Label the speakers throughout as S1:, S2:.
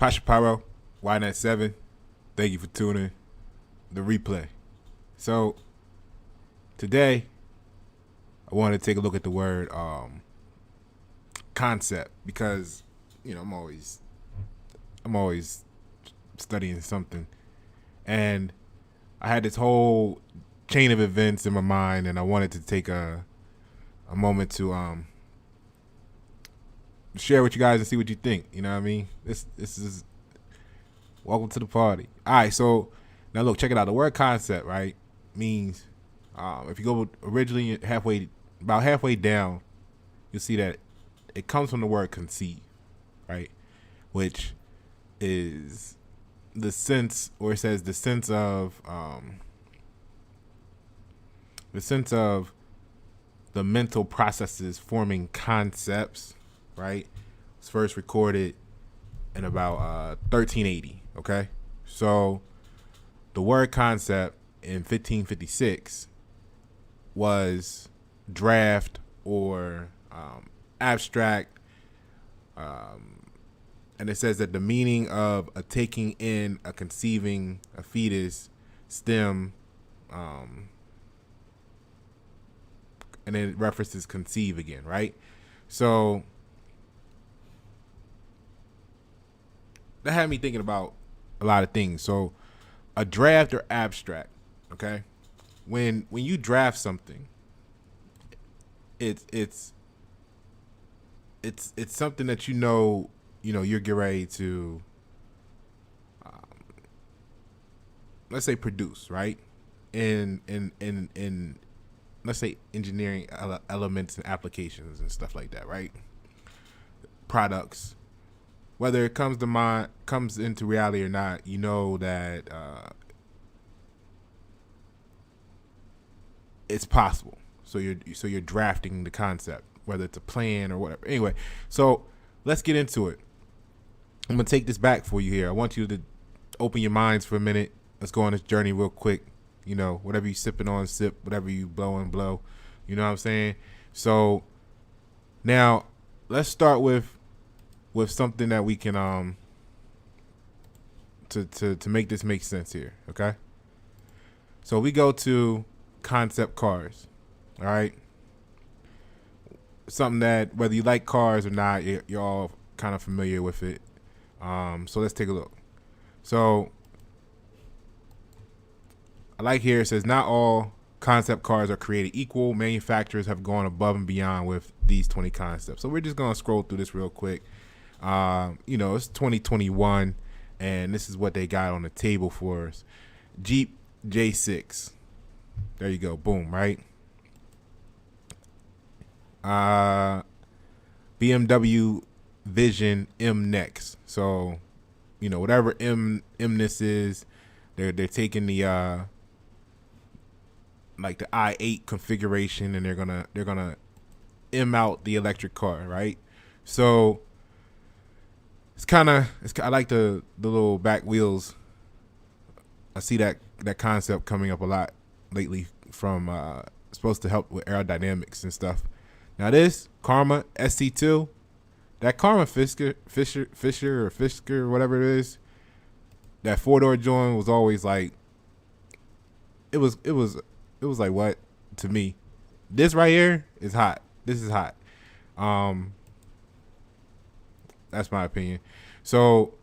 S1: Pasha Pyro, YNet7. Thank you for tuning the replay. So today I want to take a look at the word concept, because I'm always studying something, and I had this whole chain of events in my mind, and I wanted to take a moment to share with you guys and see what you think. You know what I mean? This is welcome to the party. All right, so now look, check it out. The word concept, right, means if you go originally about halfway down, you'll see that it comes from the word conceive, right, which is the sense, or it says the sense of the mental processes forming concepts, right? It's first recorded in about 1380. Okay, so the word concept in 1556 was draft or abstract, and it says that the meaning of a taking in, a conceiving, a fetus, stem, and then it references conceive again, right? So that had me thinking about a lot of things. So a draft or abstract, okay? When you draft something, it's something that you're getting ready to let's say produce, right? In let's say engineering elements and applications and stuff like that, right? Products, whether it comes into reality or not, you know that it's possible. So you're drafting the concept, whether it's a plan or whatever. Anyway, so let's get into it. I'm gonna take this back for you here. I want you to open your minds for a minute. Let's go on this journey real quick. Whatever you sipping on, sip. Whatever you blowing, blow. You know what I'm saying? So now let's start with something that we can to make this make sense here. Okay. So we go to concept cars. All right. Something that, whether you like cars or not, you're all kind of familiar with it. So let's take a look. So I like here, it says not all concept cars are created equal. Manufacturers have gone above and beyond with these 20 concepts. So we're just going to scroll through this real quick. It's 2021, and this is what they got on the table for us. Jeep J6. There you go. Boom, right? BMW Vision M Next. So, whatever M-ness is, they're taking the like the i8 configuration, and they're gonna M out the electric car, right? So I like the little back wheels. I see that concept coming up a lot lately from supposed to help with aerodynamics and stuff. Now this Karma SC2, that Karma Fisher, whatever it is, that 4-door joint was always like, it was like, what to me? This right here is hot. This is hot. That's my opinion. So,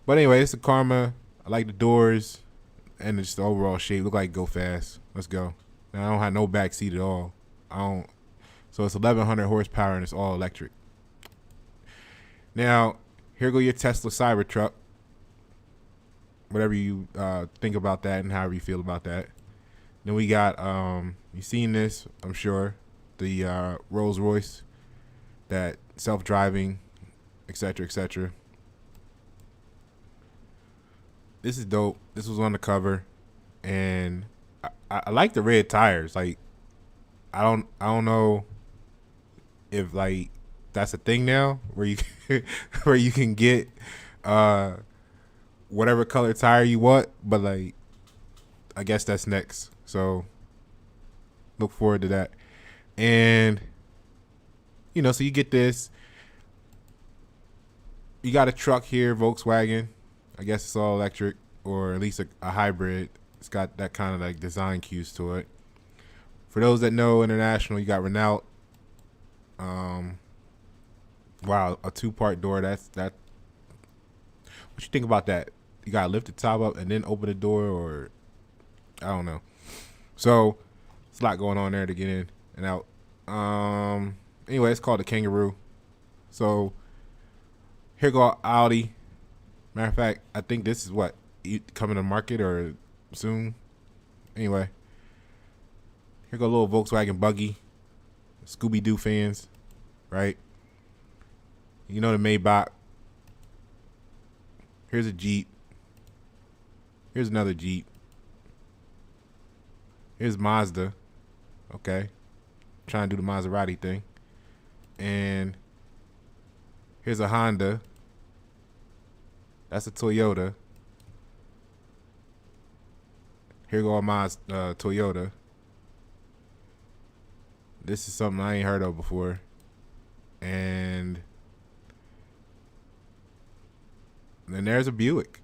S1: but anyway, it's a Karma. I like the doors and just the overall shape. Look like go fast. Let's go. Now I don't have no back seat at all. So it's 1,100 horsepower and it's all electric. Now, here go your Tesla Cybertruck. Whatever you think about that and however you feel about that. Then we got, you've seen this, I'm sure, the Rolls Royce, that self-driving, etc., etc. This is dope. This was on the cover, and I like the red tires. Like, I don't know if like that's a thing now where you where you can get whatever color tire you want, but like I guess that's next. So look forward to that. And so you get this. You got a truck here, Volkswagen. I guess it's all electric, or at least a hybrid. It's got that kind of like design cues to it. For those that know international, you got Renault. Wow, a 2-part door. That's that. What you think about that? You gotta lift the top up and then open the door, or I don't know. So it's a lot going on there to get in and out. Anyway, it's called the Kangaroo. So here go Audi. Matter of fact, I think this is what coming to market or soon. Anyway, here go a little Volkswagen buggy. Scooby Doo fans, right? You know the Maybach. Here's a Jeep. Here's another Jeep. Here's Mazda. Okay. Trying to do the Maserati thing. And here's a Honda. That's a Toyota. Here go my Toyota. This is something I ain't heard of before. And then there's a Buick.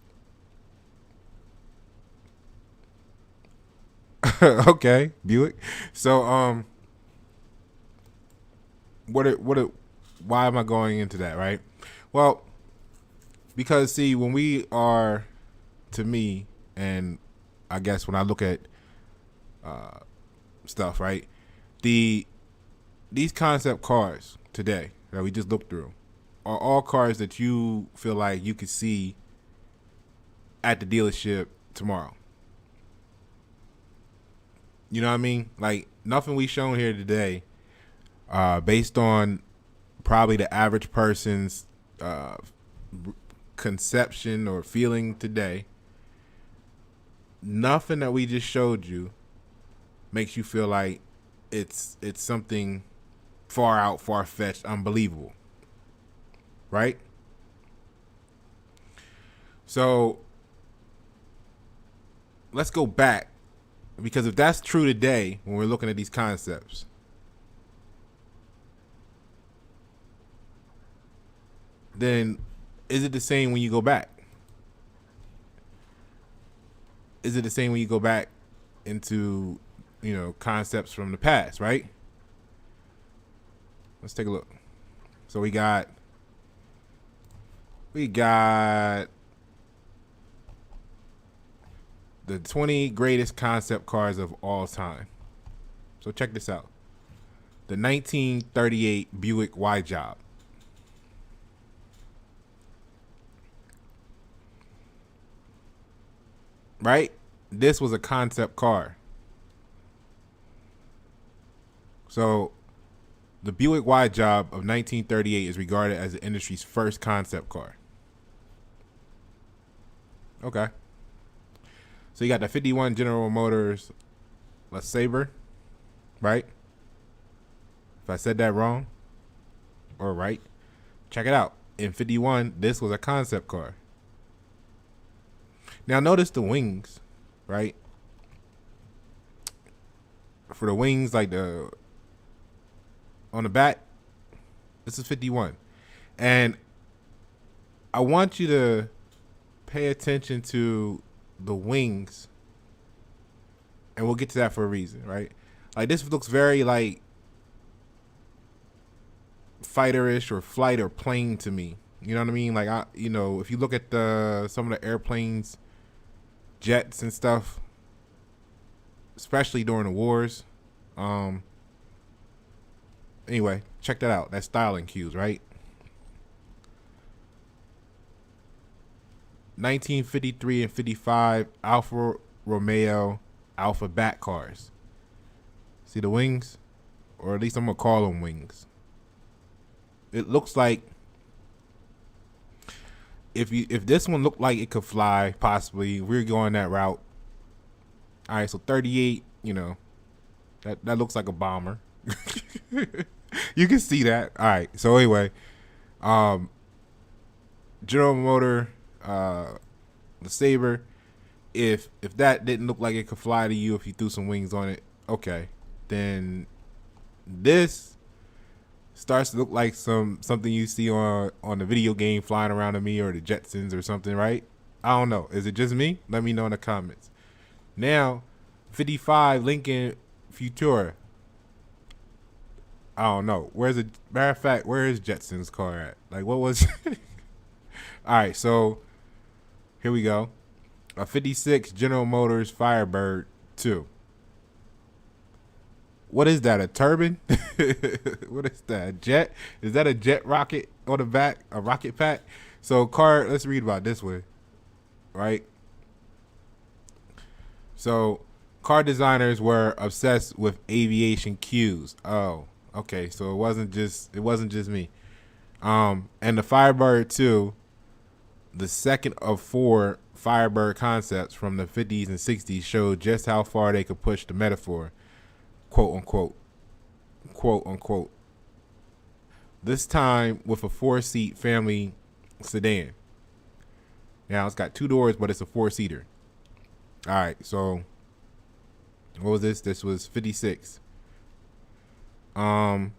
S1: Okay, Buick. So why am I going into that, right? Well, because see, when we are, to me, and I guess when I look at stuff, right? These concept cars today that we just looked through are all cars that you feel like you could see at the dealership tomorrow. You know what I mean? Like, nothing we shown here today, based on probably the average person's conception or feeling today, nothing that we just showed you makes you feel like it's something far out, far-fetched, unbelievable. Right? So let's go back, because if that's true today when we're looking at these concepts, then is it the same when you go back? Is it the same when you go back into, concepts from the past, right? Let's take a look. So we got the 20 greatest concept cars of all time. So check this out. The 1938 Buick Y-Job. Right? This was a concept car. So the Buick Y-Job of 1938 is regarded as the industry's first concept car. Okay. So you got the 51 General Motors LeSabre, right? If I said that wrong or right, check it out. In 51, this was a concept car. Now notice the wings, right? For the wings, like on the back, this is 51. And I want you to pay attention to the wings, and we'll get to that for a reason, right? Like, this looks very like fighterish or flight or plane to me. You know what I mean? Like, if you look at some of the airplanes, jets and stuff, especially during the wars. Anyway, check that out. That's styling cues, right? 1953 and 55 Alfa Romeo Alpha Bat cars. See the wings? Or at least I'm going to call them wings. It looks like if this one looked like it could fly, possibly, we're going that route. All right, so 38, that looks like a bomber. You can see that. All right, so anyway, General Motor, LeSabre, if that didn't look like it could fly to you, if you threw some wings on it, okay, then this starts to look like something you see on the video game Flying Around to Me or the Jetsons or something, right? I don't know. Is it just me? Let me know in the comments. Now, 55 Lincoln Futura. I don't know. Where's the matter of fact? Where is Jetson's car at? Like, what was? All right, so here we go. A 56 General Motors Firebird 2. What is that? A turbine? What is that? A jet? Is that a jet rocket on the back? A rocket pack? So car. Let's read about this one, right? So car designers were obsessed with aviation cues. Oh, okay. So it wasn't just me. And the Firebird 2, the second of 4 Firebird concepts from the 50s and 60s, showed just how far they could push the metaphor, quote unquote, quote unquote. This time with a 4-seat family sedan. Now it's got 2 doors, but it's a 4-seater. All right, so what was this? This was 56. The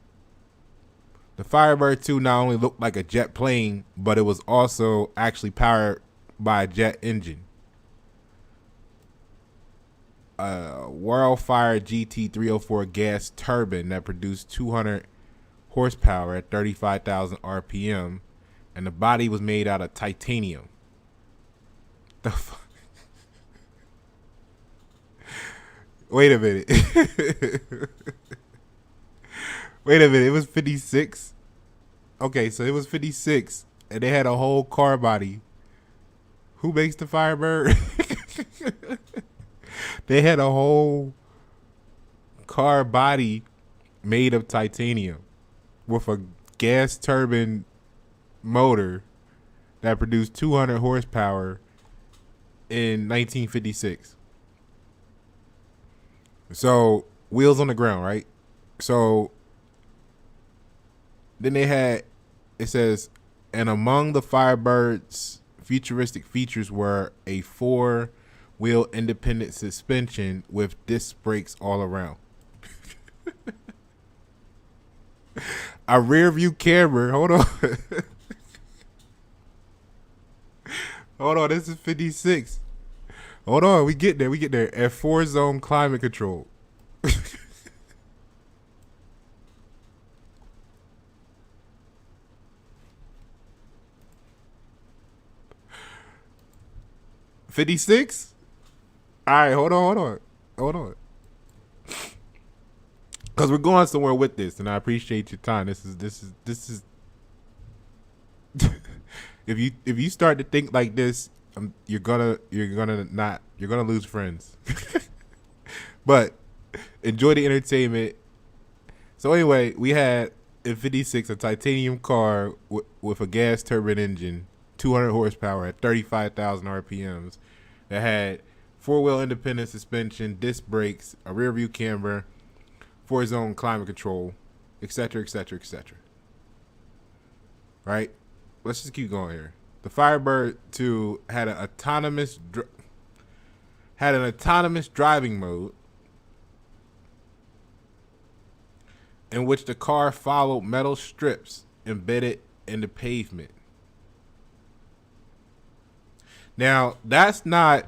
S1: Firebird 2 not only looked like a jet plane, but it was also actually powered by a jet engine. A Wildfire GT304 gas turbine that produced 200 horsepower at 35,000 RPM, and the body was made out of titanium. The fuck? Wait a minute. Wait a minute. It was 56. Okay, so it was 56, and they had a whole car body. Who makes the Firebird? They had a whole car body made of titanium with a gas turbine motor that produced 200 horsepower in 1956. So wheels on the ground, right? So then they had, it says, and among the Firebird's futuristic features were a 4-wheel independent suspension with disc brakes all around. A rear view camera. Hold on. Hold on. This is 56. Hold on. We get there. We get there. And 4-zone climate control. $56? All right, hold on. Because we're going somewhere with this, and I appreciate your time. This is. If you start to think like this, you're gonna lose friends. But enjoy the entertainment. So anyway, we had in 56 a titanium car with a gas turbine engine, 200 horsepower at 35,000 RPMs, that had 4-wheel independent suspension, disc brakes, a rear view camera, 4-zone climate control, etc., etc., etc. Right? Let's just keep going here. The Firebird 2 had an autonomous driving mode in which the car followed metal strips embedded in the pavement. Now, that's not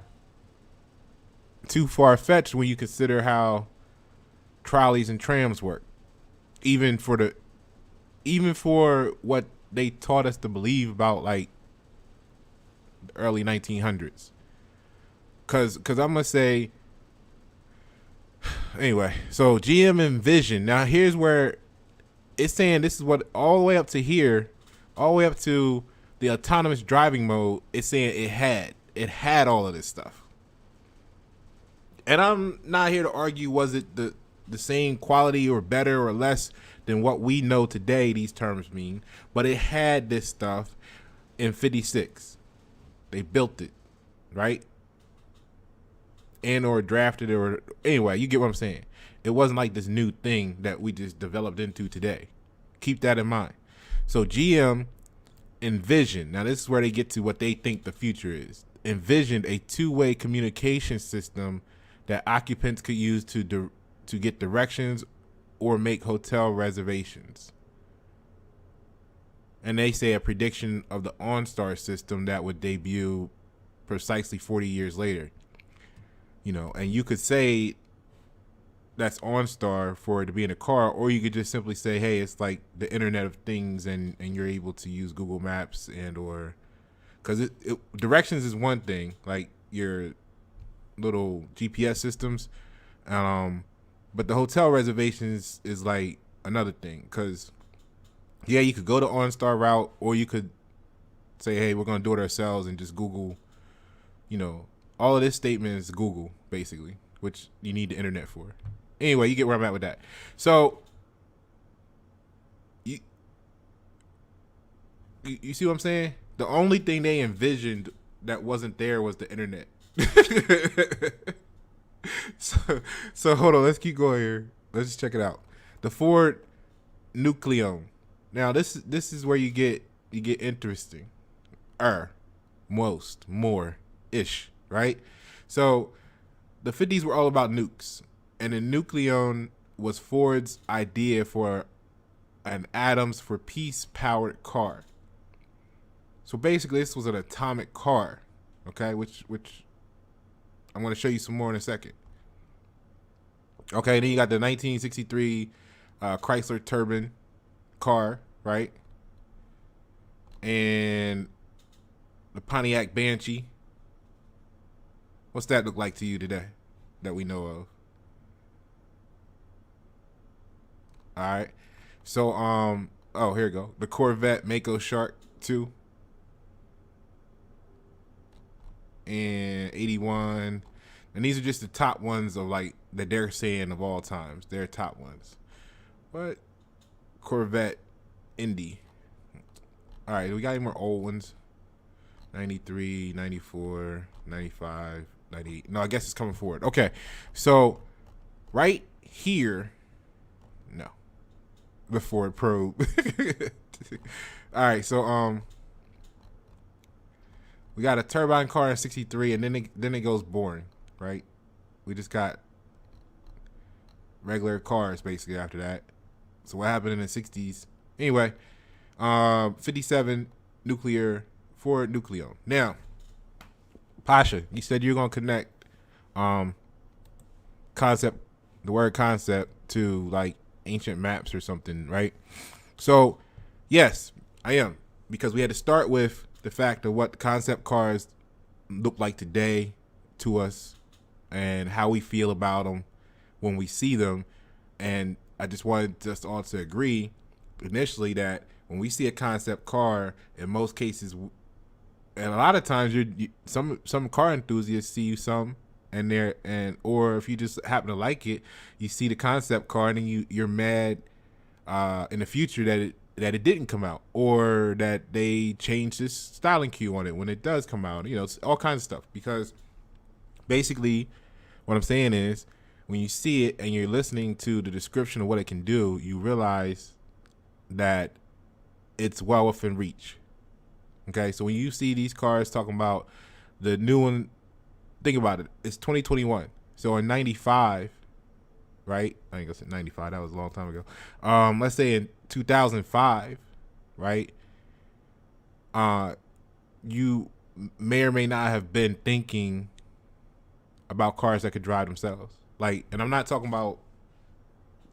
S1: too far-fetched when you consider how trolleys and trams work. Even for what they taught us to believe about, like, the early 1900s. Cause I'm gonna say, anyway. So GM Envision. Now here's where it's saying this is what all the way up to here, all the way up to the autonomous driving mode. It's saying it had all of this stuff. And I'm not here to argue was it the same quality or better or less than what we know today these terms mean, but it had this stuff in 56. They built it, right? And or drafted it, or anyway, you get what I'm saying. It wasn't like this new thing that we just developed into today. Keep that in mind. So GM envisioned, now this is where they get to what they think the future is, envisioned a 2-way communication system that occupants could use to get directions or make hotel reservations. And they say a prediction of the OnStar system that would debut precisely 40 years later. You know, and you could say that's OnStar for it to be in a car, or you could just simply say, hey, it's like the Internet of Things, and you're able to use Google Maps and or because directions is one thing, like your little GPS systems, but the hotel reservations is like another thing. Because yeah, you could go the OnStar route, or you could say, hey, we're gonna do it ourselves and just Google. You know, all of this statement is Google basically, which you need the internet for. Anyway, you get where I'm at with that. So you see what I'm saying? The only thing they envisioned that wasn't there was the internet. so hold on, let's keep going here. Let's just check it out. The Ford Nucleon. Now this is where you get interesting. More ish, right? So the 50s were all about nukes, and the Nucleon was Ford's idea for an atoms for peace powered car. So basically, this was an atomic car, okay? Which I'm going to show you some more in a second. Okay, then you got the 1963 Chrysler Turbine car, right? And the Pontiac Banshee. What's that look like to you today that we know of? All right. So, oh, here we go. The Corvette Mako Shark 2. And 81. And these are just the top ones of like that they're saying of all times. They're top ones. What? Corvette Indy. All right. We got any more old ones? 93, 94, 95, 98. No, I guess it's coming forward. Okay. So right here. No. The Ford Probe. All right. So, we got a turbine car in 63, and then it goes boring, right? We just got regular cars basically after that. So what happened in the 60s? Anyway, 57 Ford Nucleon. Now, Pasha, you said you're gonna connect the word concept to like ancient maps or something, right? So yes, I am, because we had to start with the fact of what concept cars look like today to us and how we feel about them when we see them. And I just wanted us all to agree initially that when we see a concept car, in most cases, and a lot of times, some car enthusiasts see you some, or if you just happen to like it, you see the concept car and then you're mad in the future that it didn't come out, or that they changed this styling cue on it when it does come out. You know, it's all kinds of stuff. Because basically what I'm saying is, when you see it and you're listening to the description of what it can do, you realize that it's well within reach. Okay, so when you see these cars talking about the new one, think about it. It's 2021. So in 95, right? I ain't gonna say 95. That was a long time ago. Let's say in 2005, right? You may or may not have been thinking about cars that could drive themselves. Like, and I'm not talking about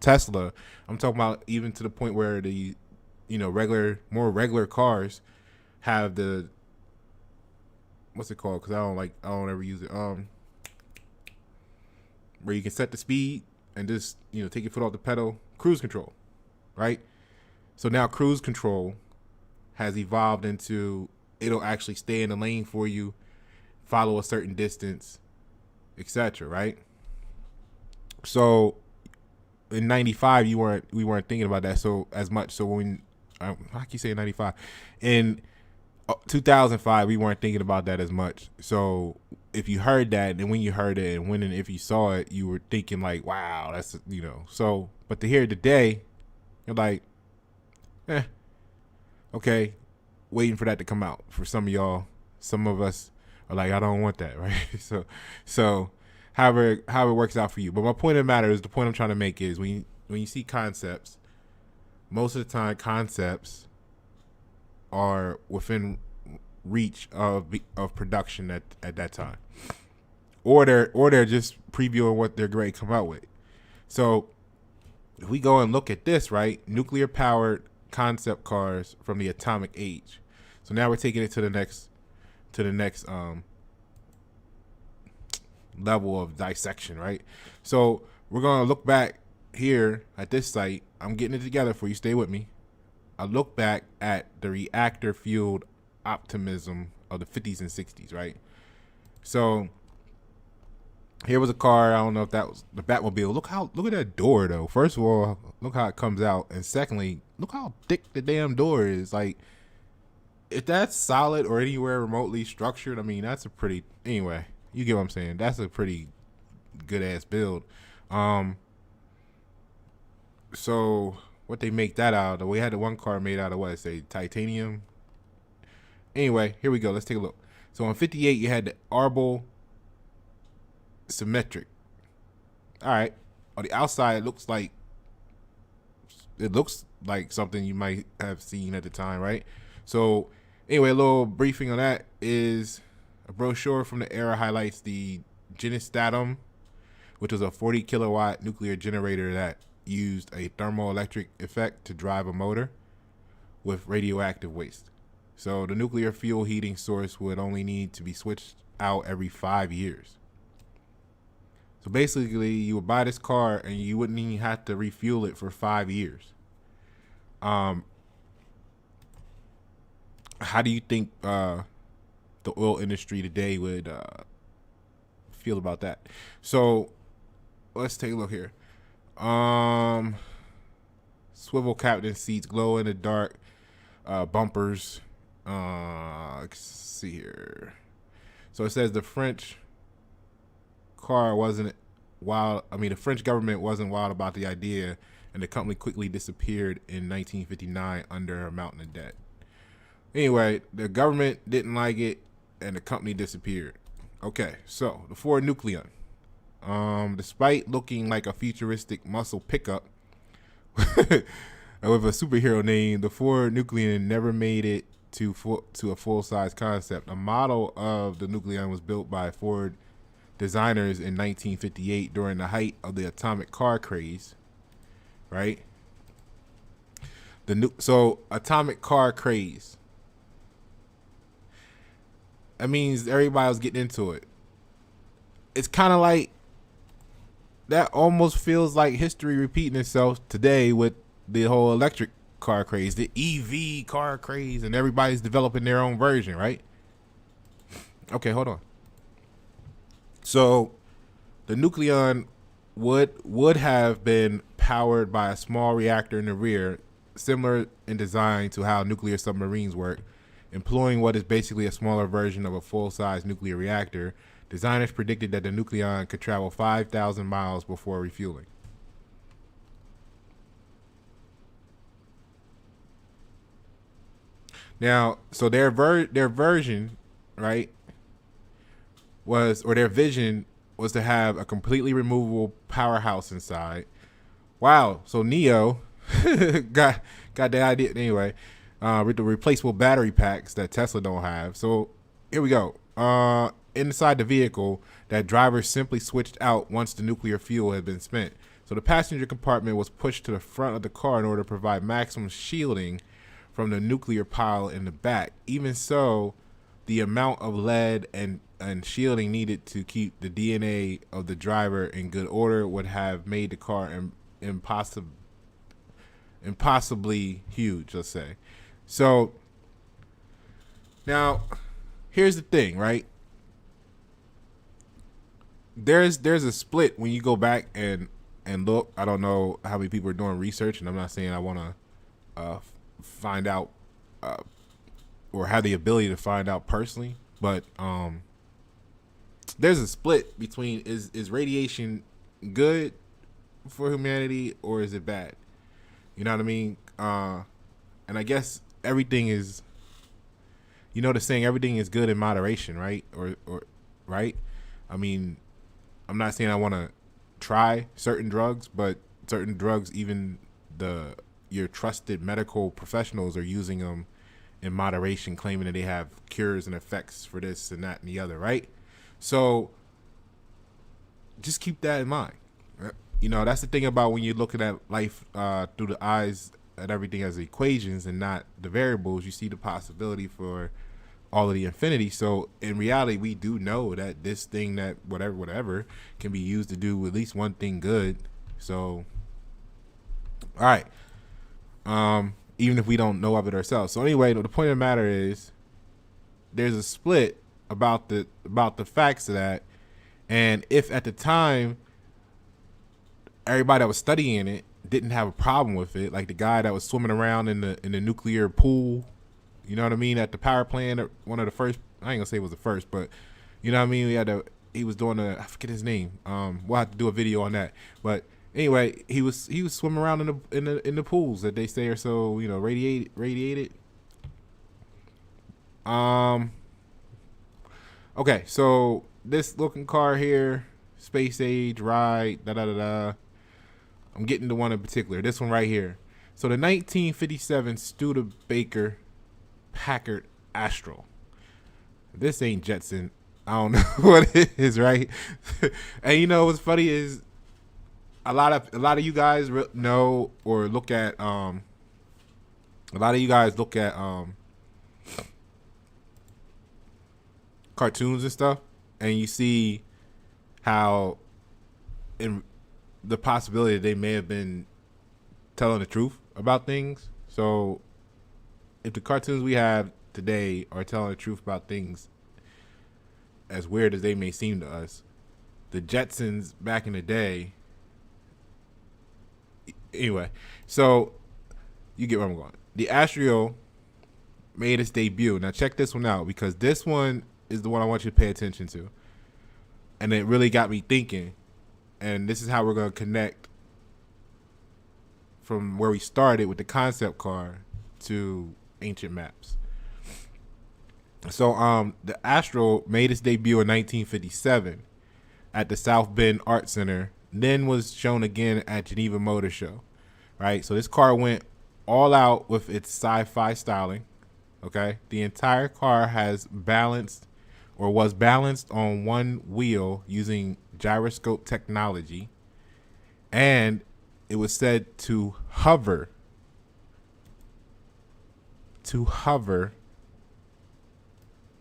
S1: Tesla. I'm talking about even to the point where the, more regular cars have the, what's it called? Because I don't ever use it. Where you can set the speed and just, take your foot off the pedal, cruise control, right? So now cruise control has evolved into, it'll actually stay in the lane for you, follow a certain distance, etc., right? So in 95, we weren't thinking about that so as much. So when I keep saying 95, in 2005, we weren't thinking about that as much. So if you heard that, and when you heard it, and when and if you saw it, you were thinking like, wow, that's, So, but to hear it today, you're like, okay, waiting for that to come out. For some of y'all, some of us are like, I don't want that, right? So however it works out for you. But my point of the matter is, the point I'm trying to make is, when you see concepts, most of the time concepts are within reach of production at that time, or they're just previewing what they're going to come out with. So if we go and look at this, right, nuclear powered concept cars from the atomic age. So now we're taking it to the next level of dissection, right? So we're going to look back here at this site. I'm getting it together for you. Stay with me. I look back at the reactor fueled optimism of the 50s and 60s, right? So here was a car. I don't know if that was the Batmobile. Look at that door though. First of all, look how it comes out, and secondly, look how thick the damn door is. Like, if that's solid or anywhere remotely structured, I mean, that's a pretty, anyway, you get what I'm saying. That's a pretty good ass build. So what they make that out of? We had the one car made out of what? Say titanium. Anyway, here we go. Let's take a look. So on 58, you had the Arbol Symmetric. All right. On the outside, it looks like something you might have seen at the time, right? So anyway, a little briefing on that is a brochure from the era highlights the Genistatum, which was a 40 kilowatt nuclear generator that used a thermoelectric effect to drive a motor with radioactive waste. So the nuclear fuel heating source would only need to be switched out every 5 years. So basically, you would buy this car and you wouldn't even have to refuel it for 5 years. How do you think the oil industry today would feel about that? So let's take a look here. Swivel captain seats, glow in the dark bumpers. Let's see here. So it says the French car wasn't wild. I mean, the French government wasn't wild about the idea, and the company quickly disappeared in 1959 under a mountain of debt. Anyway, the government didn't like it, and the company disappeared. Okay, so the Ford Nucleon. Despite looking like a futuristic muscle pickup with a superhero name, the Ford Nucleon never made it to a full-size concept. A model of the Nucleon was built by Ford designers in 1958 during the height of the atomic car craze, right? So atomic car craze. That means everybody was getting into it. It's kind of like that. Almost feels like history repeating itself today with the whole electric car craze, the EV car craze, and everybody's developing their own version, right? Okay, hold on. So the Nucleon would have been powered by a small reactor in the rear, similar in design to how nuclear submarines work, employing what is basically a smaller version of a full-size nuclear reactor. Designers predicted that the Nucleon could travel 5,000 miles before refueling. Now, so their version, right, their vision was to have a completely removable powerhouse inside. Wow, so Neo got the idea anyway. With the replaceable battery packs that Tesla don't have. So here we go. Inside the vehicle, that driver simply switched out once the nuclear fuel had been spent. So the passenger compartment was pushed to the front of the car in order to provide maximum shielding from the nuclear pile in the back. Even so, the amount of lead and shielding needed to keep the DNA of the driver in good order would have made the car impossibly huge, let's say. So now here's the thing, right? There's a split when you go back and look. I don't know how many people are doing research, and I'm not saying I want to find out or have the ability to find out personally, but there's a split between is radiation good for humanity or is it bad? You know what I mean? And I guess everything is, the saying, everything is good in moderation, right? Or right? I mean, I'm not saying I want to try certain drugs, but certain drugs, even your trusted medical professionals are using them in moderation, claiming that they have cures and effects for this and that and the other, right? So just keep that in mind. You know, that's the thing about when you're looking at life through the eyes at everything as equations and not the variables. You see the possibility for all of the infinity. So in reality, we do know that this thing, that whatever can be used to do at least one thing good. So all right, even if we don't know of it ourselves. So anyway, the point of the matter is there's a split about the facts of that. And if at the time everybody that was studying it didn't have a problem with it, like the guy that was swimming around in the nuclear pool, you know what I mean, at the power plant, one of the first, I ain't gonna say it was the first, but you know what I mean, he was doing I forget his name. We'll have to do a video on that. But anyway, he was swimming around in the pools that they say are so, you know, radiated. Okay, so this looking car here, space age ride, I'm getting to one in particular. This one right here. So the 1957 Studebaker Packard Astral. This ain't Jetson. I don't know what it is, right? And you know what's funny is a lot of you guys know or look at cartoons and stuff, and you see how in the possibility that they may have been telling the truth about things. So if the cartoons we have today are telling the truth about things, as weird as they may seem to us, the Jetsons back in the day, anyway, so you get where I'm going. The Astral made its debut. Now check this one out, because this one is the one I want you to pay attention to. And it really got me thinking. And this is how we're going to connect from where we started with the concept car to ancient maps. So the Astral made its debut in 1957 at the South Bend Art Center, then was shown again at Geneva Motor Show, right? So this car went all out with its sci-fi styling, okay? The entire car was balanced on one wheel using gyroscope technology, and it was said to hover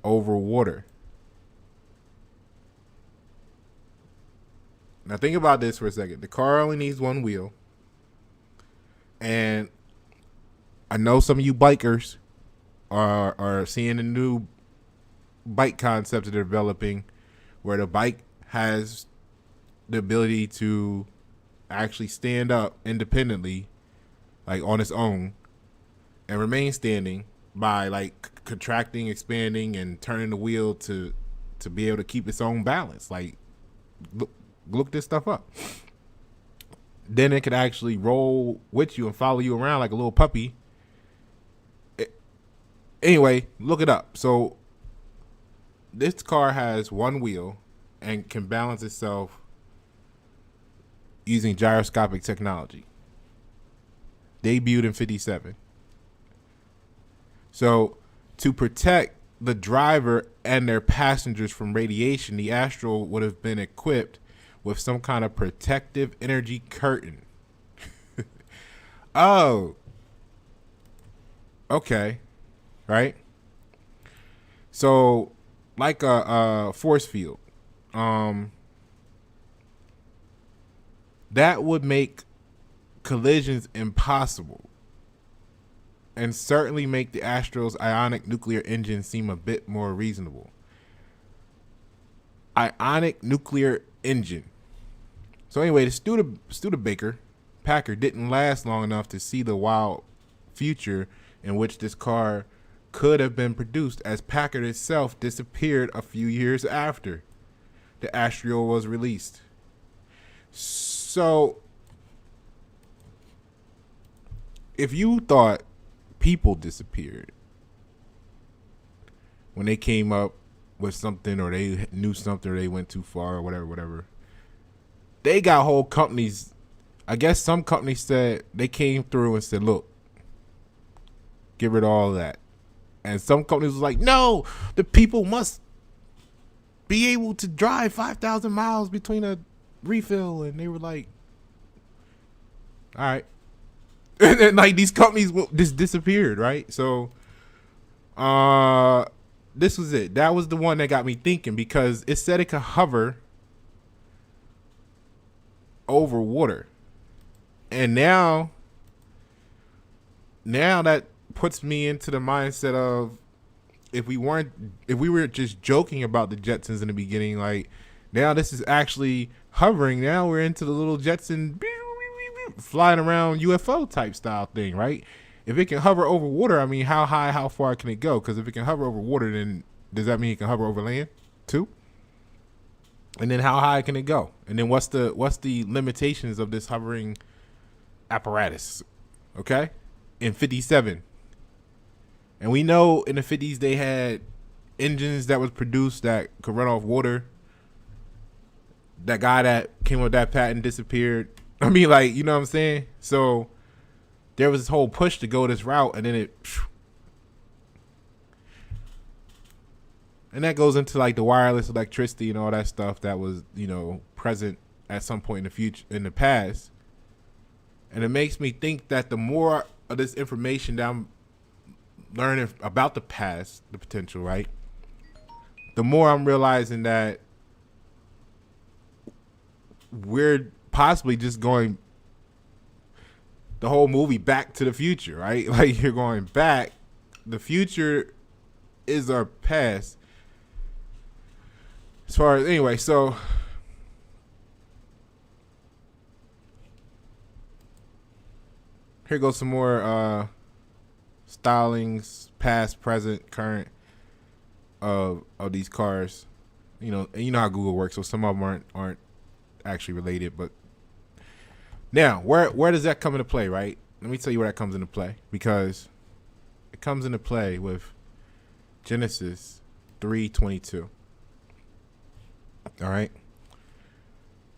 S1: over water. Now think about this for a second. The car only needs one wheel, and I know some of you bikers are seeing the new bike concepts that are developing, where the bike has the ability to actually stand up independently, like on its own, and remain standing by like contracting, expanding, and turning the wheel to be able to keep its own balance. Like, look this stuff up. Then it could actually roll with you and follow you around like a little puppy. Anyway, look it up. So this car has one wheel and can balance itself using gyroscopic technology. Debuted in 57. So to protect the driver and their passengers from radiation, the Astral would have been equipped with some kind of protective energy curtain. Oh. Okay. Right? So like a force field. That would make collisions impossible, and certainly make the Astral's ionic nuclear engine seem a bit more reasonable. Ionic nuclear engine. So anyway, the Studebaker Packard didn't last long enough to see the wild future in which this car could have been produced, as Packard itself disappeared a few years after the Astral was released. So if you thought people disappeared when they came up with something, or they knew something, or they went too far, or whatever, they got whole companies. I guess some companies said, they came through and said, look, get rid of all of that. And some companies was like, no, the people must be able to drive 5,000 miles between a refill. And they were like, all right. And then like these companies just disappeared, right? So this was it. That was the one that got me thinking, because it said it could hover over water. And now that puts me into the mindset of, if we were just joking about the Jetsons in the beginning, like now this is actually hovering. Now we're into the little Jetson flying around UFO type style thing, right? If it can hover over water, I mean, how high, how far can it go? Because if it can hover over water, then does that mean it can hover over land too? And then how high can it go? And then what's the limitations of this hovering apparatus? Okay, in 57, and we know in the 50s they had engines that was produced that could run off water. That guy that came up with that patent disappeared. I mean, like, you know what I'm saying? So there was this whole push to go this route, and then and that goes into like the wireless electricity and all that stuff that was, you know, present at some point in the future, in the past. And it makes me think that the more of this information that I'm learning about the past, the potential, right, the more I'm realizing that we're possibly just going the whole movie Back to the Future, right? Like, you're going back. The future is our past. As far as, anyway, so here goes some more stylings, past, present, current of these cars. You know, and you know how Google works, so some of them aren't actually related. But now, where does that come into play, right? Let me tell you where that comes into play, because it comes into play with Genesis 3:22. All right.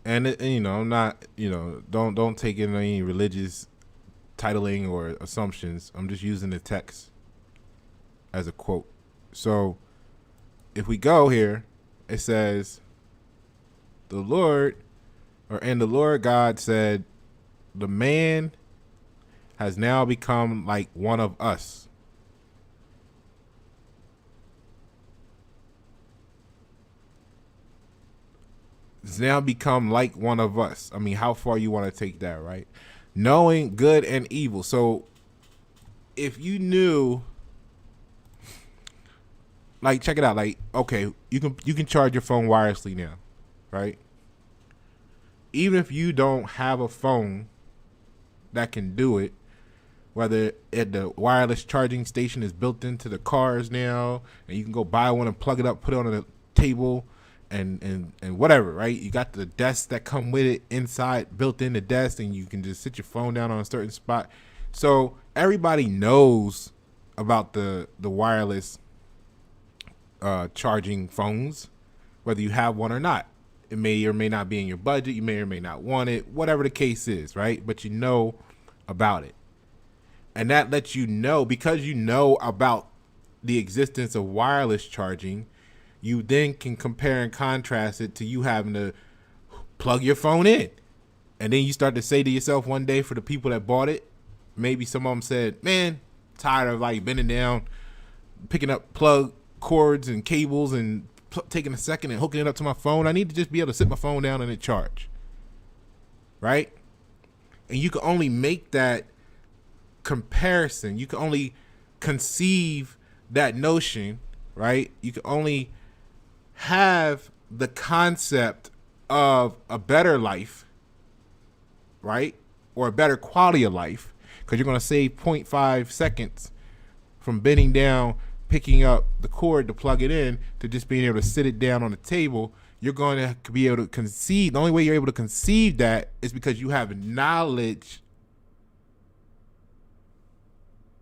S1: And you know, I'm not, you know, don't take in any religious titling or assumptions. I'm just using the text as a quote. So if we go here, it says, the Lord God said, the man has now become like one of us. It's now become like one of us. I mean, how far you want to take that, right? Knowing good and evil. So if you knew, like, check it out. Like, okay, you can charge your phone wirelessly now, right? Even if you don't have a phone that can do it, whether the wireless charging station is built into the cars now, and you can go buy one and plug it up, put it on the table, and whatever, right? You got the desks that come with it inside, built in the desk, and you can just sit your phone down on a certain spot. So everybody knows about the wireless charging phones, whether you have one or not. It may or may not be in your budget. You may or may not want it, whatever the case is, right? But you know about it. And that lets you know, because you know about the existence of wireless charging, you then can compare and contrast it to you having to plug your phone in. And then you start to say to yourself one day, for the people that bought it, maybe some of them said, man, tired of like bending down, picking up plug cords and cables and taking a second and hooking it up to my phone. I need to just be able to sit my phone down and it charge. Right? And you can only make that comparison. You can only conceive that notion, right? You can only have the concept of a better life, right? Or a better quality of life, because you're going to save 0.5 seconds from bending down, picking up the cord to plug it in, to just being able to sit it down on the table. You're going to be able to conceive. The only way you're able to conceive that is because you have knowledge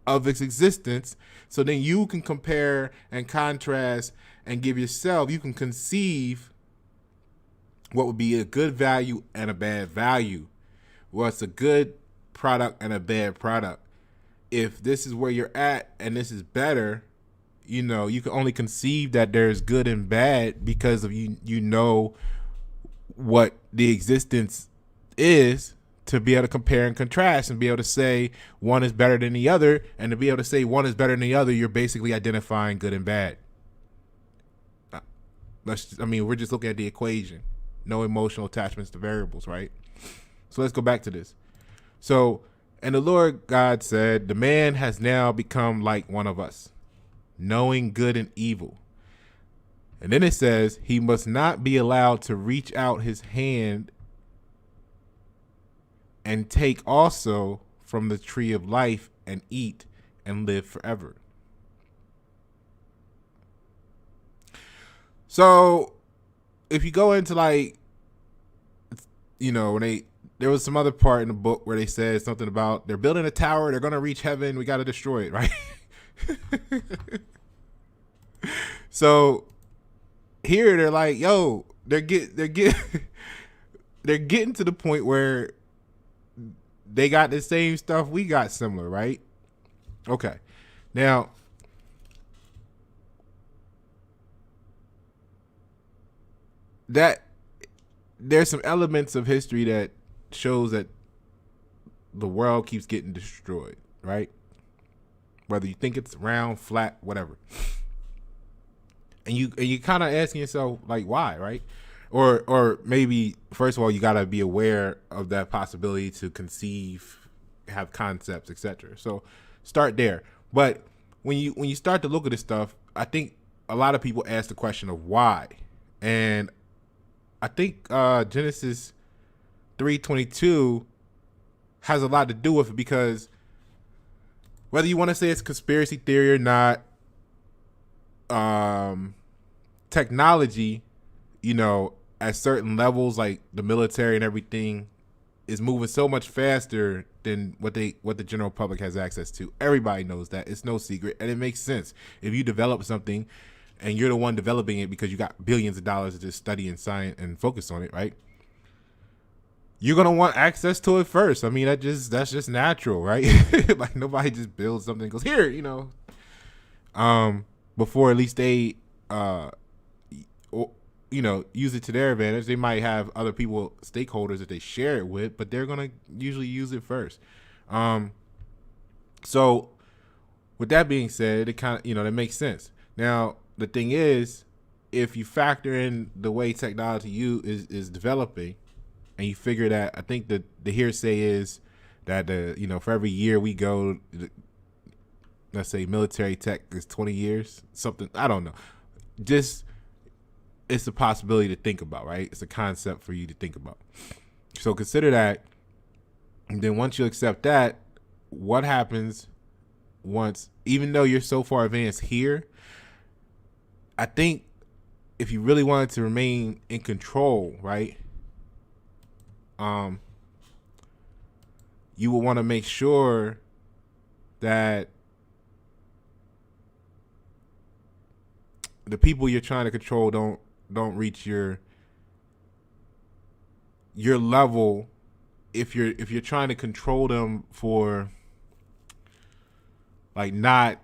S1: of its existence. So then you can compare and contrast and give yourself, you can conceive what would be a good value and a bad value. What's a good product and a bad product. If this is where you're at and this is better, you can only conceive that there's good and bad because of you know what the existence is, to be able to compare and contrast and be able to say one is better than the other. And to be able to say one is better than the other, you're basically identifying good and bad. We're just looking at the equation. No emotional attachments to variables, right? So let's go back to this. So, and the Lord God said, the man has now become like one of us, knowing good and evil. And then it says, he must not be allowed to reach out his hand and take also from the tree of life and eat and live forever. So if you go into when there was some other part in the book where they said something about they're building a tower, they're going to reach heaven, we got to destroy it, right? So here they're like, yo, they're getting to the point where they got the same stuff we got similar, right? Okay. Now, that there's some elements of history that shows that the world keeps getting destroyed, right? Whether you think it's round, flat, whatever. And you kind of asking yourself, like, why, right? Or maybe, first of all, you got to be aware of that possibility to conceive, have concepts, etc. So start there. But when you start to look at this stuff, I think a lot of people ask the question of why. And I think Genesis 3:22 has a lot to do with it, because whether you want to say it's conspiracy theory or not, technology, at certain levels, like the military and everything, is moving so much faster than what the general public has access to. Everybody knows that. It's no secret, and it makes sense. If you develop something and you're the one developing it because you got billions of dollars to just study and science and focus on it, right? You're gonna want access to it first. I mean, that's just natural, right? Like, nobody just builds something and goes, here, before at least they use it to their advantage. They might have other people, stakeholders, that they share it with, but they're gonna usually use it first. So with that being said, it kind of, that makes sense. Now the thing is, if you factor in the way technology is developing, and you figure that, I think that the hearsay is that for every year we go, let's say military tech is 20 years, something, I don't know. Just, it's a possibility to think about, right? It's a concept for you to think about. So consider that. And then once you accept that, what happens once, even though you're so far advanced here, I think if you really wanted to remain in control, right? You will want to make sure that the people you're trying to control don't reach your level. If you're trying to control them for, like, not,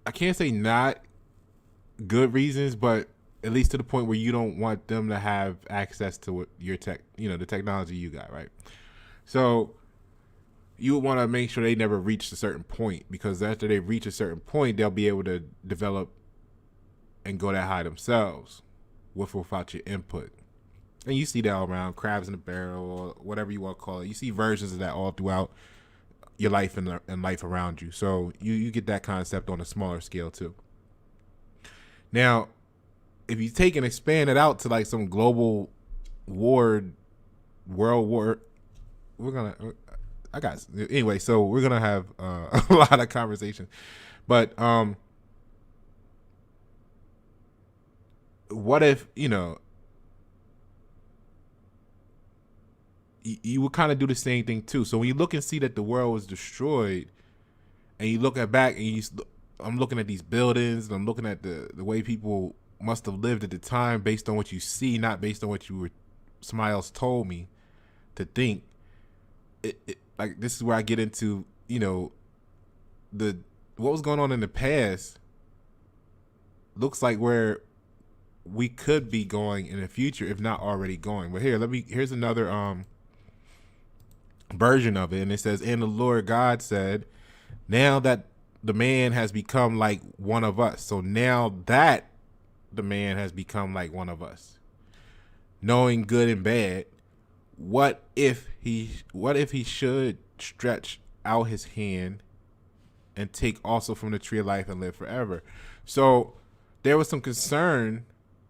S1: I can't say not good reasons, but at least to the point where you don't want them to have access to what your tech, the technology you got, right? So you would want to make sure they never reach a certain point, because after they reach a certain point, they'll be able to develop and go that high themselves with or without your input. And you see that all around, crabs in a barrel, or whatever you want to call it. You see versions of that all throughout your life and life around you. So you get that concept on a smaller scale too. Now, if you take and expand it out to like some global world war, anyway, so we're gonna have a lot of conversation. But what if, you would kind of do the same thing too. So when you look and see that the world was destroyed, and you look at back, and I'm looking at these buildings, and I'm looking at the way people must have lived at the time, based on what you see, not based on what somebody else told me to think. Like, this is where I get into, what was going on in the past looks like where we could be going in the future, if not already going. But here's another version of it, and it says, "And the Lord God said, now that the man has become like one of us." So now that the man has become like one of us, knowing good and bad, what if he should stretch out his hand and take also from the tree of life and live forever? So there was some concern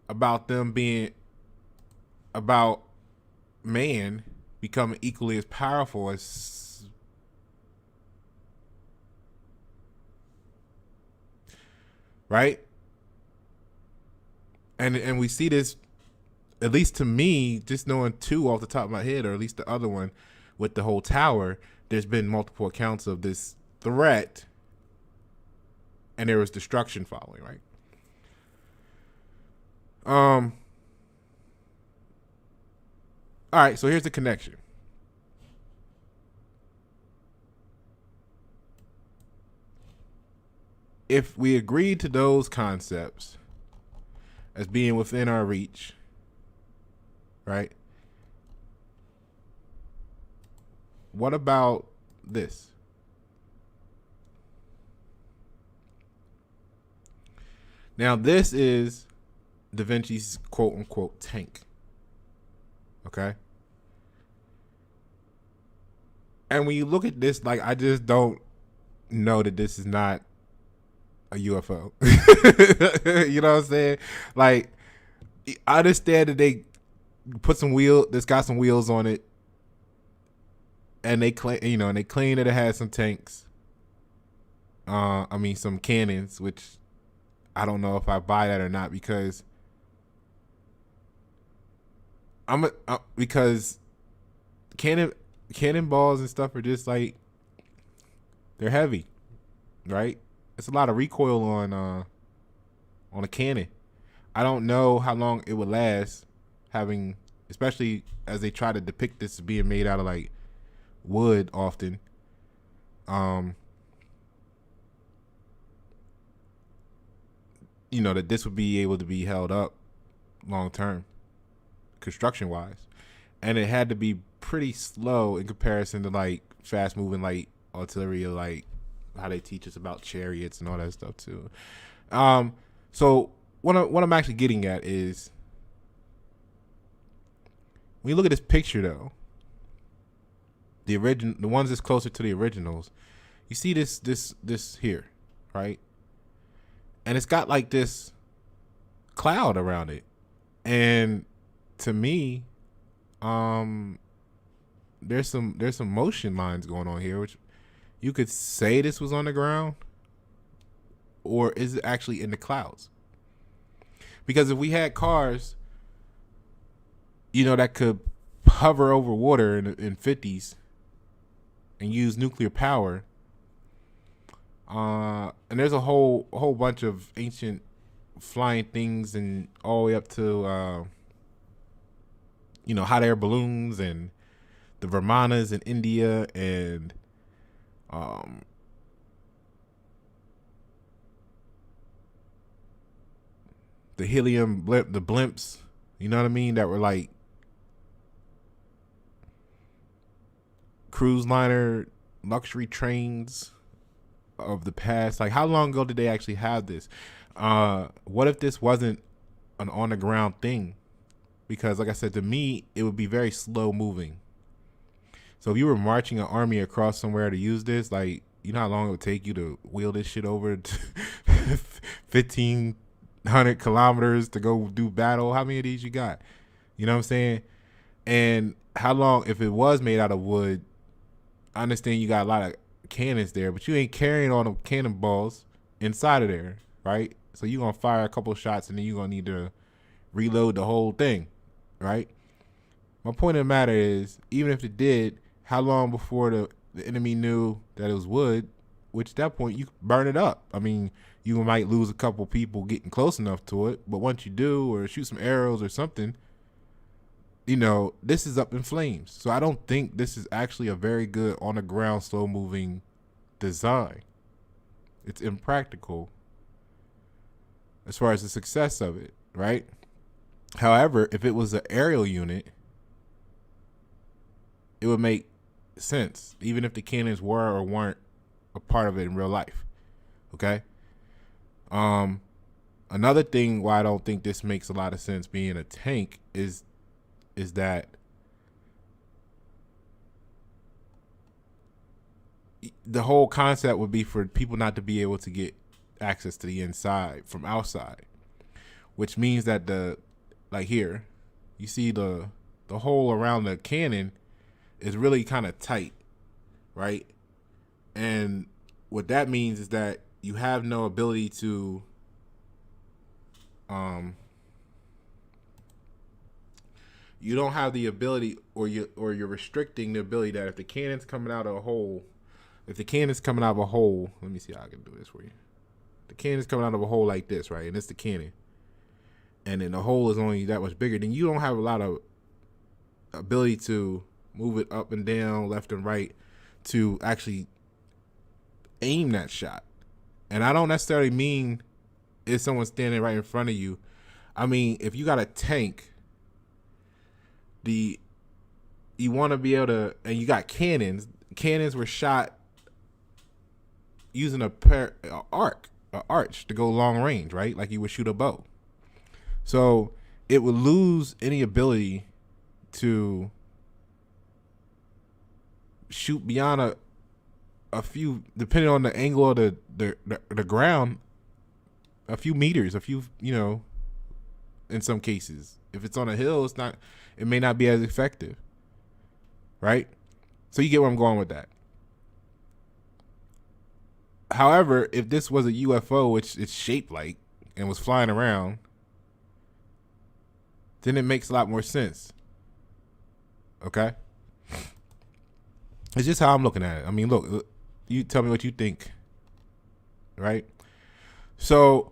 S1: about them being about man becoming equally as powerful as right. And we see this, at least to me, just knowing two off the top of my head, or at least the other one with the whole tower. There's been multiple accounts of this threat, and there was destruction following, right? All right, so here's the connection. If we agree to those concepts as being within our reach, right? What about this? Now, this is Da Vinci's quote unquote tank. Okay. And when you look at this, like, I just don't know that this is not a UFO. You know what I'm saying? Like, I understand that they put some wheel, this got some wheels on it, and they claim, and they claim that it has some tanks. Some cannons, which I don't know if I buy that or not, because because cannonballs and stuff are just like, they're heavy, right? It's a lot of recoil on a cannon. I don't know how long it would last, having, especially as they try to depict this as being made out of like wood often. That this would be able to be held up long term, construction wise, and it had to be pretty slow in comparison to like fast moving light artillery, or like how they teach us about chariots and all that stuff too. So what I'm actually getting at is, when you look at this picture though, the ones that's closer to the originals, you see this here, right? And it's got like this cloud around it, and to me, there's some motion lines going on here, which you could say this was on the ground, or is it actually in the clouds? Because if we had cars, that could hover over water in 50s and use nuclear power, and there's a whole bunch of ancient flying things, and all the way up to hot air balloons and the Vimanas in India, and the helium the blimps, you know what I mean, that were like cruise liner luxury trains of the past. Like, how long ago did they actually have this? What if this wasn't an on the ground thing? Because like I said, to me, it would be very slow moving. So if you were marching an army across somewhere to use this, like, you know how long it would take you to wheel this shit over to 1,500 kilometers to go do battle? How many of these you got? You know what I'm saying? And how long, if it was made out of wood, I understand you got a lot of cannons there, but you ain't carrying all them cannonballs inside of there, right? So you're going to fire a couple shots, and then you're going to need to reload the whole thing, right? My point of the matter is, even if it did, how long before the enemy knew that it was wood, which at that point you burn it up? I mean, you might lose a couple people getting close enough to it, but once you do, or shoot some arrows or something, this is up in flames. So I don't think this is actually a very good on the ground, slow moving design. It's impractical. as far as the success of it, right? However, if it was an aerial unit, it would make sense, even if the cannons were or weren't a part of it in real life. Okay. Another thing why I don't think this makes a lot of sense being a tank is that the whole concept would be for people not to be able to get access to the inside from outside, which means that like here, you see the hole around the cannon is really kind of tight, right? And what that means is that you have no ability to you don't have the ability, or you're restricting the ability that if the cannon's coming out of a hole, let me see how I can do this for you. The cannon's coming out of a hole like this, right? And it's the cannon. And then the hole is only that much bigger, then you don't have a lot of ability to move it up and down, left and right, to actually aim that shot. And I don't necessarily mean if someone's standing right in front of you. I mean, if you got a tank, you want to be able to, and you got cannons. Cannons were shot using an arch to go long range, right? Like you would shoot a bow. So it would lose any ability to shoot beyond a few, depending on the angle of the ground, a few meters, in some cases. If it's on a hill, it may not be as effective, right? So you get where I'm going with that. However, if this was a UFO, which it's shaped like, and was flying around, then it makes a lot more sense. Okay? It's just how I'm looking at it. I mean, look, you tell me what you think, right? So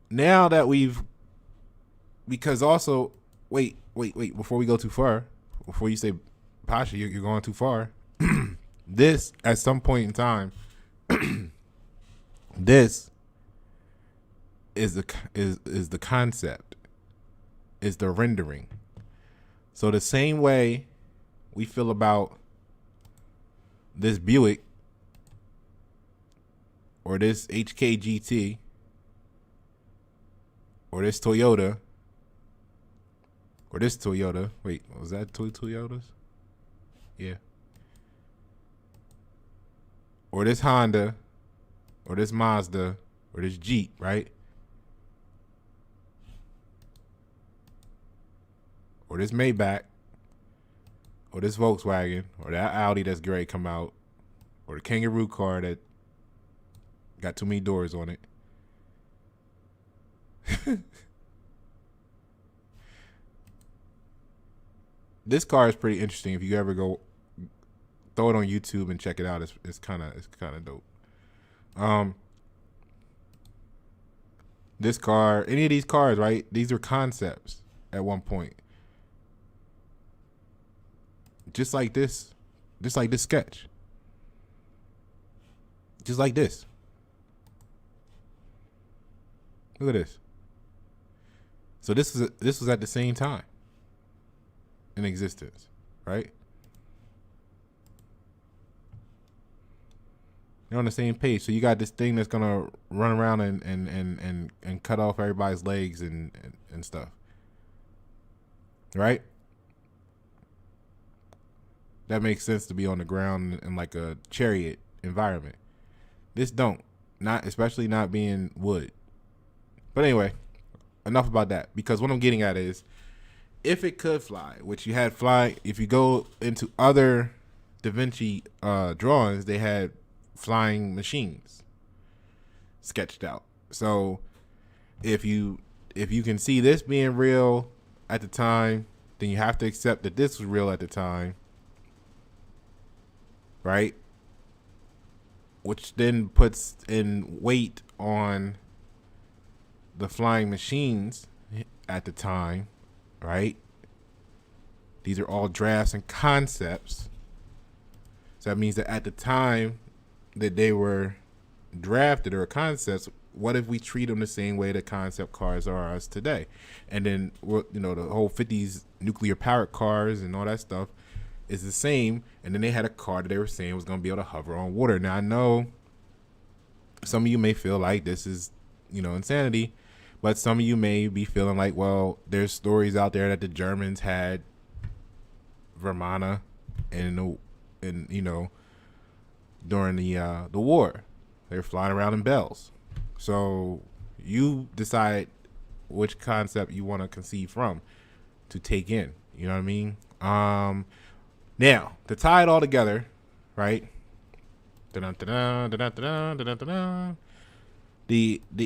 S1: now that because also, wait, before we go too far, before you say, Pasha, you're going too far. This, at some point in time, this is the concept, is the rendering. So the same way we feel about this Buick or this HKGT or this Toyota or this Toyota. Wait, was that two Toyotas? Yeah. Or this Honda or this Mazda or this Jeep, right? Or this Maybach or this Volkswagen or that Audi that's great come out, or the kangaroo car that got too many doors on it. This car is pretty interesting. If you ever go throw it on YouTube and check it out, it's kind of dope. This car, any of these cars, right? These are concepts at one point. Just like this sketch. Just like this. Look at this. So this was at the same time in existence, right? They're on the same page. So you got this thing that's gonna run around and cut off everybody's legs and stuff, right? That makes sense to be on the ground in like a chariot environment. This don't, not especially not being wood. But anyway, enough about that, because what I'm getting at is, if it could fly, which you had fly, if you go into other Da Vinci drawings, they had flying machines sketched out. So if you can see this being real at the time, then you have to accept that this was real at the time, right? Which then puts in weight on the flying machines at the time, right? These are all drafts and concepts. So that means that at the time that they were drafted or concepts, what if we treat them the same way the concept cars are us today? And then, the whole 50s nuclear powered cars and all that stuff is the same. And then they had a car that they were saying was going to be able to hover on water. Now, I know some of you may feel like this is, insanity, but some of you may be feeling like, well, there's stories out there that the Germans had Vermana and during the war. They were flying around in bells. So you decide which concept you want to conceive from to take in. You know what I mean? Now, to tie it all together, right? The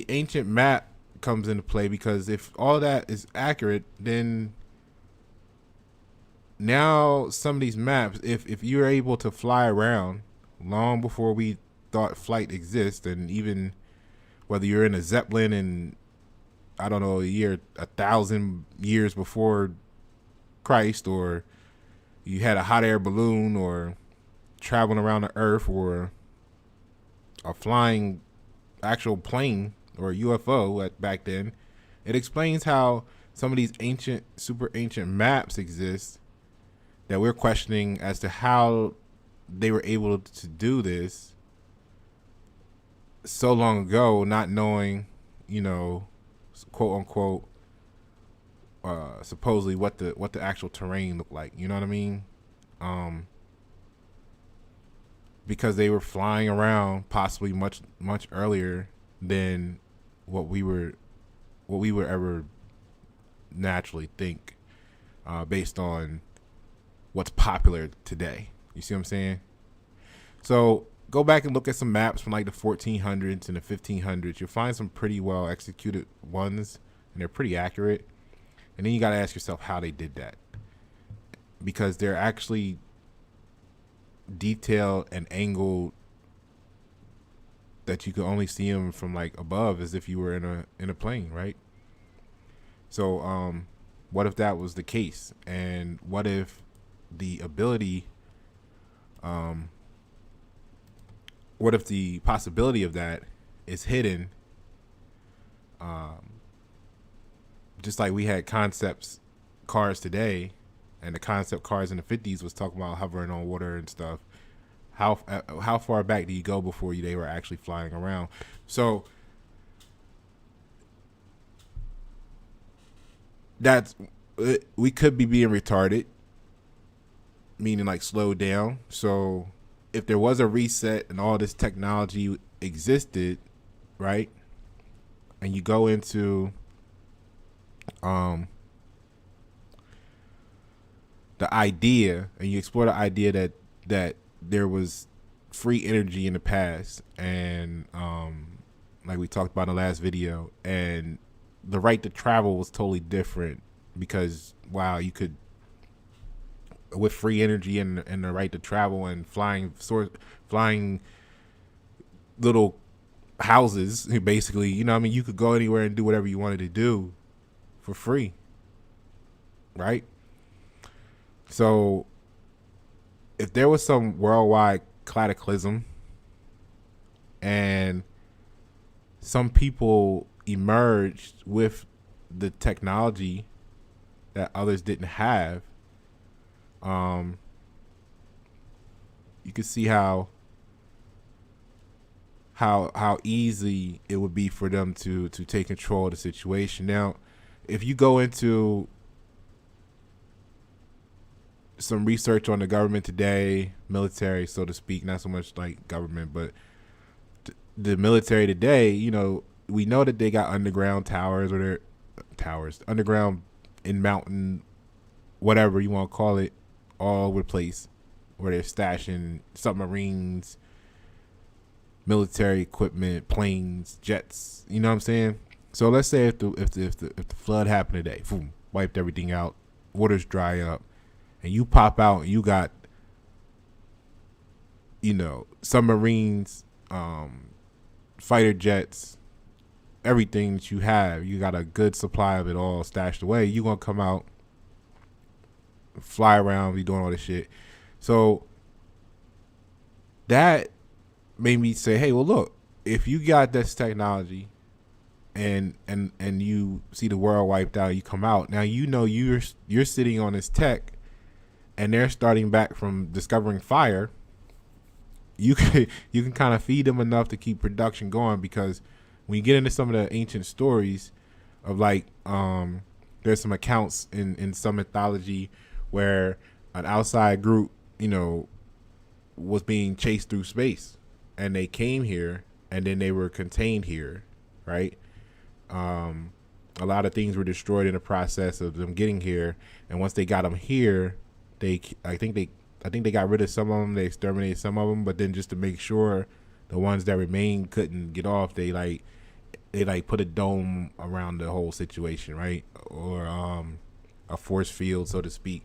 S1: ancient map comes into play, because if all that is accurate, then now some of these maps, if you're able to fly around long before we thought flight exists, and even whether you're in a Zeppelin in, I don't know, 1,000 years before Christ, or you had a hot air balloon, or traveling around the earth, or a flying actual plane or UFO back then, it explains how some of these super ancient maps exist that we're questioning as to how they were able to do this so long ago, not knowing, quote unquote, supposedly what the actual terrain looked like. You know what I mean? Because they were flying around possibly much earlier than what we would ever naturally think, based on what's popular today. You see what I'm saying? So go back and look at some maps from like the 1400s and the 1500s. You'll find some pretty well executed ones, and they're pretty accurate. And then you got to ask yourself how they did that, because they're actually detailed and angled that you can only see them from like above, as if you were in a plane, right? So what if that was the case? And what if the ability, what if the possibility of that is hidden, just like we had concepts cars today, and the concept cars in the 50s was talking about hovering on water and stuff. How far back do you go before they were actually flying around? So we could be being retarded, meaning like slowed down. So if there was a reset and all this technology existed, right, and you go into the idea, and you explore the idea that there was free energy in the past, and like we talked about in the last video, and the right to travel was totally different, because wow, you could, with free energy and the right to travel and flying little houses, basically, you could go anywhere and do whatever you wanted to do for free, right? So if there was some worldwide cataclysm and some people emerged with the technology that others didn't have, you could see how easy it would be for them to take control of the situation. Now, if you go into some research on the government today, military, so to speak, not so much like government, but the military today, we know that they got underground towers, or their towers, underground in mountain, whatever you want to call it, all over the place, where they're stashing submarines, military equipment, planes, jets. You know what I'm saying? So let's say if the flood happened today, boom, wiped everything out, waters dry up, and you pop out and you got, submarines, fighter jets, everything that you have, you got a good supply of it all stashed away. You gonna come out, fly around, be doing all this shit. So that made me say, hey, well, look, if you got this technology and you see the world wiped out, you come out now. You're sitting on this tech, and they're starting back from discovering fire. You can kind of feed them enough to keep production going, because when you get into some of the ancient stories of like there's some accounts in some mythology where an outside group, was being chased through space, and they came here and then they were contained here, right? A lot of things were destroyed in the process of them getting here, and once they got them here, I think they got rid of some of them. They exterminated some of them, but then just to make sure the ones that remained couldn't get off, they put a dome around the whole situation, right? Or a force field, so to speak.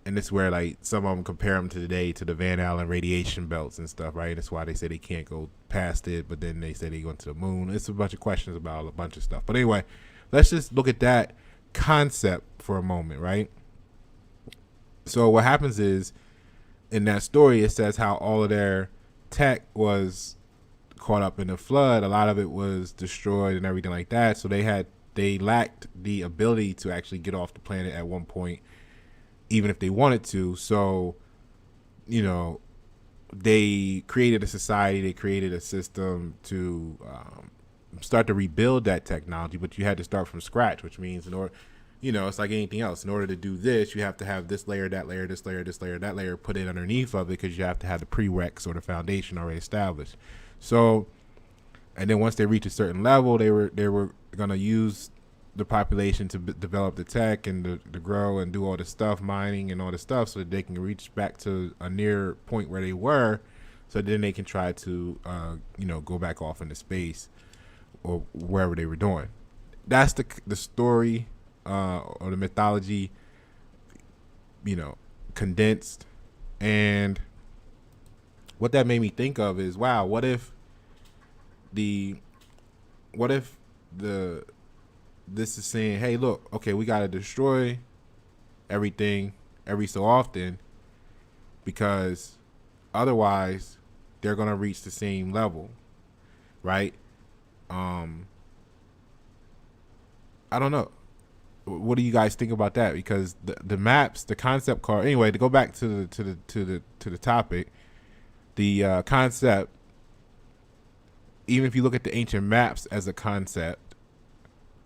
S1: And it's where like some of them compare them to today to the Van Allen radiation belts and stuff, right? That's why they say they can't go past it, but then they say they go to the moon. It's a bunch of questions about a bunch of stuff. But anyway, let's just look at that concept for a moment, right? So what happens is, in that story, it says how all of their tech was caught up in the flood. A lot of it was destroyed and everything like that. So they lacked the ability to actually get off the planet at one point, even if they wanted to. So, they created a society, they created a system to start to rebuild that technology, but you had to start from scratch, which means in order, it's like anything else. In order to do this, you have to have this layer, that layer, this layer, this layer, that layer put in underneath of it, because you have to have the prereqs or the foundation already established. So, and then once they reach a certain level, they were going to use the population to develop the tech and to grow and do all the stuff, mining and all the stuff, so that they can reach back to a near point where they were, so then they can try to go back off into space or wherever they were doing. That's the story or the mythology, condensed. And what that made me think of is, wow, what if this is saying, hey, look, okay, we got to destroy everything every so often, because otherwise they're going to reach the same level, right? I don't know. What do you guys think about that? Because the maps, the concept card, anyway, to go back to the topic, the concept, even if you look at the ancient maps as a concept,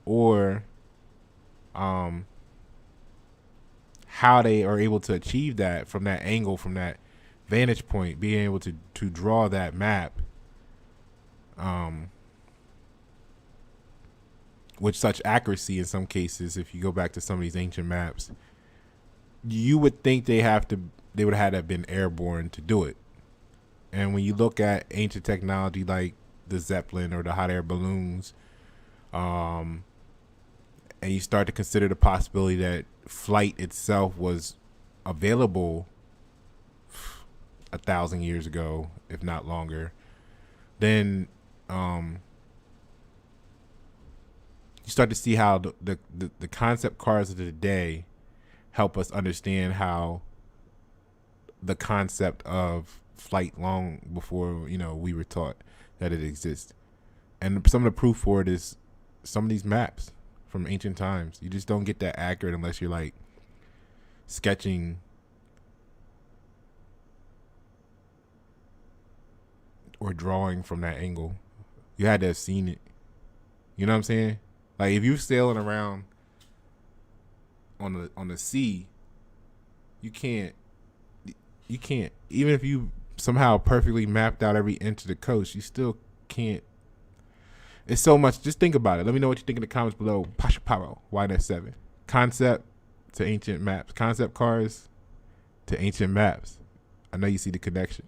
S1: or how they are able to achieve that from that angle, from that vantage point, being able to draw that map with such accuracy in some cases. If you go back to some of these ancient maps, you would think they would have had to have been airborne to do it. And when you look at ancient technology like the Zeppelin or the hot air balloons, and you start to consider the possibility that flight itself was available 1,000 years ago, if not longer, then you start to see how the concept cars of today help us understand how the concept of flight long before we were taught that it exists. And some of the proof for it is some of these maps from ancient times. You just don't get that accurate unless you're like sketching or drawing from that angle. You had to have seen it. You know what I'm saying? Like if you're sailing around on the sea, you can't even if you somehow perfectly mapped out every inch of the coast, you still can't. It's so much. Just think about it. Let me know what you think in the comments below. Pasha Paro, YNet7. Concept to ancient maps. Concept cars to ancient maps. I know you see the connection.